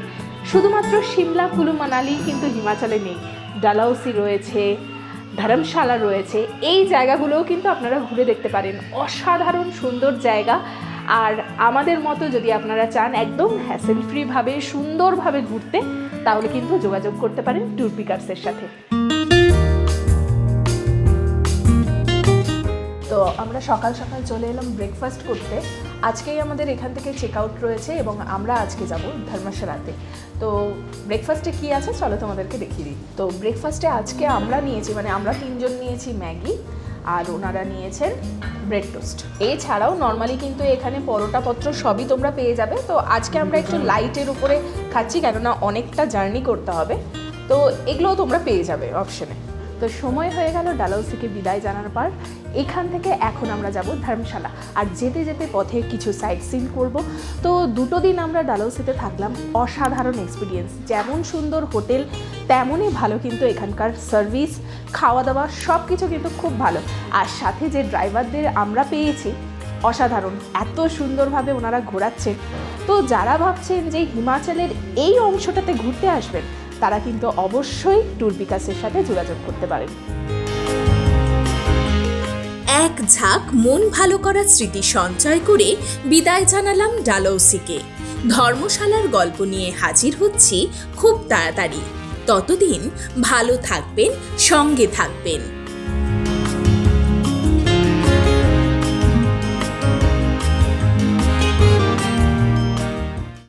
শুধুমাত্র সিমলা কুলু মানালি কিন্তু হিমাচলে নেই, ডালহৌসি রয়েছে, ধর্মশালা রয়েছে, এই জায়গাগুলোও কিন্তু আপনারা ঘুরে দেখতে পারেন। অসাধারণ সুন্দর জায়গা। আর আমাদের মতো যদি আপনারা চান একদম হ্যাসেল ফ্রিভাবে সুন্দরভাবে ঘুরতে, তাহলে কিন্তু যোগাযোগ করতে পারেন ট্যুর পিকার্সের সাথে। তো আমরা সকাল সকাল চলে এলাম ব্রেকফাস্ট করতে। আজকেই আমাদের এখান থেকে চেক আউট রয়েছে এবং আমরা আজকে যাব ধর্মশালাতে। তো ব্রেকফাস্টে কি আছে চলো তোমাদেরকে দেখিয়ে দিই। তো ব্রেকফাস্টে আজকে আমরা নিয়েছি, মানে আমরা 3 জন নিয়েছি ম্যাগি, আর ওনারা নিয়েছেন ব্রেড টোস্ট। এছাড়াও নর্মালি কিন্তু এখানে পরোটাপত্র সবই তোমরা পেয়ে যাবে। তো আজকে আমরা একটু লাইটের উপরে খাচ্ছি, কেননা অনেকটা জার্নি করতে হবে। তো এগুলোও তোমরা পেয়ে যাবে অপশনে। তো সময় হয়ে গেল ডালহৌসিকে বিদায় জানার পর। এখান থেকে এখন আমরা যাব ধর্মশালা, আর যেতে যেতে পথে কিছু সাইট সিন করব। তো 2 দিন আমরা ডালহৌসিতে থাকলাম। অসাধারণ এক্সপিরিয়েন্স, যেমন সুন্দর হোটেল তেমনই ভালো কিন্তু এখানকার সার্ভিস, খাওয়া দাওয়া সব কিছু কিন্তু খুব ভালো। আর সাথে যে ড্রাইভারদের আমরা পেয়েছি অসাধারণ, এত সুন্দরভাবে ওনারা ঘোরাচ্ছেন। তো যারা ভাবছেন যে হিমাচলের এই অংশটাতে ঘুরতে আসবেন, তারা কিন্তু অবশ্যই ট্যুর পিকার্সের সাথে যোগাযোগ করতে পারেন। এক ঝাঁক মন ভালো করার স্মৃতি সঞ্চয় করে বিদায় জানালাম ডালহৌসিকে। ধর্মশালার গল্প নিয়ে হাজির হচ্ছি খুব তাড়াতাড়ি। ততদিন ভালো থাকবেন, সঙ্গে থাকবেন।